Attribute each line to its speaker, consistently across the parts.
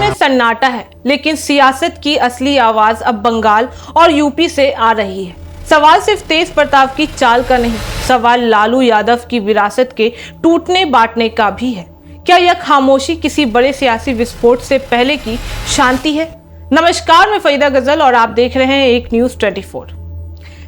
Speaker 1: में सन्नाटा है, लेकिन सियासत की असली आवाज अब बंगाल और यूपी से आ रही है। सवाल सिर्फ तेज प्रताप की चाल का नहीं, सवाल लालू यादव की विरासत के टूटने बांटने का भी है। क्या यह खामोशी किसी बड़े सियासी विस्फोट से पहले की शांति है? नमस्कार, मैं फरीदा गजल और आप देख रहे हैं एक न्यूज़ 24।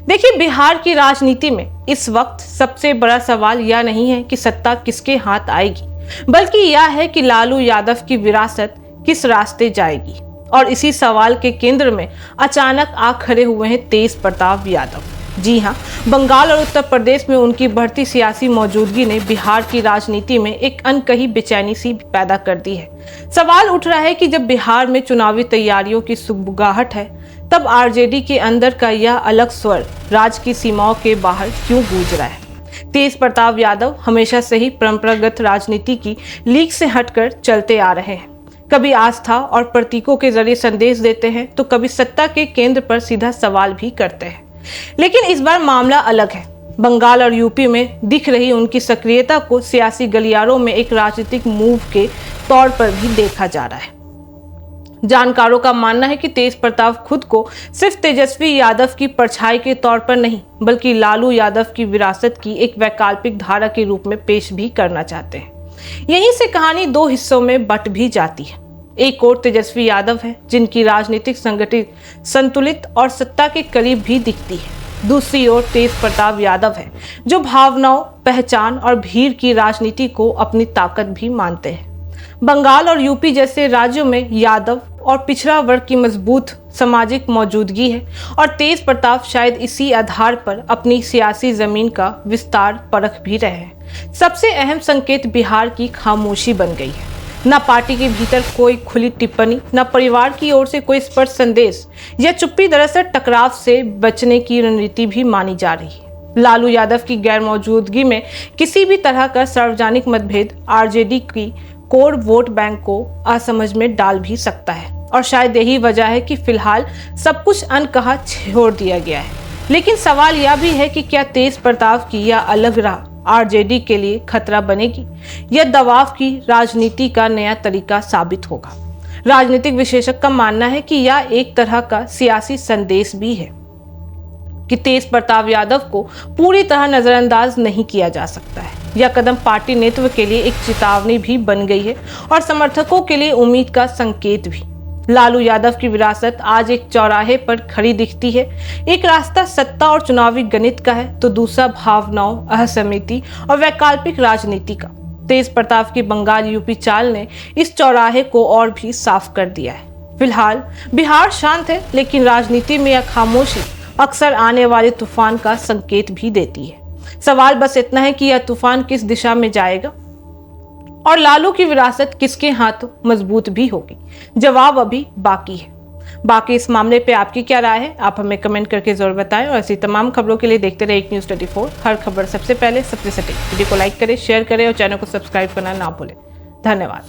Speaker 1: देखिए, बिहार की राजनीति में इस वक्त सबसे बड़ा सवाल यह नहीं है कि सत्ता किसके हाथ आएगी, बल्कि यह है कि लालू यादव की विरासत किस रास्ते जाएगी। और इसी सवाल के केंद्र में अचानक आ खड़े हुए हैं तेज प्रताप यादव। जी हाँ, बंगाल और उत्तर प्रदेश में उनकी बढ़ती सियासी मौजूदगी ने बिहार की राजनीति में एक अनकही बेचैनी सी पैदा कर दी है। सवाल उठ रहा है कि जब बिहार में चुनावी तैयारियों की सुगबुगाहट है, तब आरजेडी के अंदर का यह अलग स्वर राज्य की सीमाओं के बाहर क्यों गूंज रहा है? तेज प्रताप यादव हमेशा से ही परंपरागत राजनीति की लीक से हटकर चलते आ रहे हैं। कभी आस्था और प्रतीकों के जरिए संदेश देते हैं, तो कभी सत्ता के केंद्र पर सीधा सवाल भी करते हैं। लेकिन इस बार मामला अलग है। बंगाल और यूपी में दिख रही उनकी सक्रियता को सियासी गलियारों में एक राजनीतिक मूव के तौर पर भी देखा जा रहा है। जानकारों का मानना है कि तेज प्रताप खुद को सिर्फ तेजस्वी यादव की परछाई के तौर पर नहीं, बल्कि लालू यादव की विरासत की एक वैकल्पिक धारा के रूप में पेश भी करना चाहते हैं। यहीं से कहानी दो हिस्सों में बट भी जाती है। एक ओर तेजस्वी यादव है, जिनकी राजनीतिक संगठित, संतुलित और सत्ता के करीब भी दिखती है। दूसरी ओर तेज प्रताप यादव है, जो भावनाओं, पहचान और भीड़ की राजनीति को अपनी ताकत भी मानते हैं। बंगाल और यूपी जैसे राज्यों में यादव और पिछड़ा वर्ग की मजबूत सामाजिक मौजूदगी है, और तेज प्रताप शायद इसी आधार पर अपनी सियासी जमीन का विस्तार परख भी रहे हैं। सबसे अहम संकेत बिहार की खामोशी बन गई है। न पार्टी के भीतर कोई खुली टिप्पणी, न परिवार की ओर से कोई स्पष्ट संदेश। यह चुप्पी दरअसल टकराव से बचने की रणनीति भी मानी जा रही है। लालू यादव की गैर मौजूदगी में किसी भी तरह का सार्वजनिक मतभेद आरजेडी की कोर वोट बैंक को असमझ में डाल भी सकता है, और शायद यही वजह है कि फिलहाल सब कुछ अनकहा छोड़ दिया गया है। लेकिन सवाल यह भी है कि क्या तेज प्रताप की यह अलग राह आरजेडी के लिए खतरा बनेगी? यह दबाव की राजनीति का नया तरीका साबित होगा। राजनीतिक विशेषज्ञ का मानना है कि यह एक तरह का सियासी संदेश भी है कि तेज प्रताप यादव को पूरी तरह नजरअंदाज नहीं किया जा सकता है। यह कदम पार्टी नेतृत्व के लिए एक चेतावनी भी बन गई है, और समर्थकों के लिए उम्मीद का संकेत भी। लालू यादव की विरासत आज एक चौराहे पर खड़ी दिखती है। एक रास्ता सत्ता और चुनावी गणित का है, तो दूसरा भावनाओं, असहमति और वैकल्पिक राजनीति का। तेज प्रताप की बंगाल यूपी चाल ने इस चौराहे को और भी साफ कर दिया है। फिलहाल बिहार शांत है, लेकिन राजनीति में यह खामोशी अक्सर आने वाले तूफान का संकेत भी देती है। सवाल बस इतना है कि यह तूफान किस दिशा में जाएगा, और लालू की विरासत किसके हाथों मजबूत भी होगी। जवाब अभी बाकी है। बाकी इस मामले पे आपकी क्या राय है, आप हमें कमेंट करके जरूर बताएं। और ऐसी तमाम खबरों के लिए देखते रहे एक न्यूज़ 24। हर खबर सबसे पहले, सबसे सटीक। वीडियो को लाइक करें, शेयर करें और चैनल को सब्सक्राइब करना ना भूलें। धन्यवाद।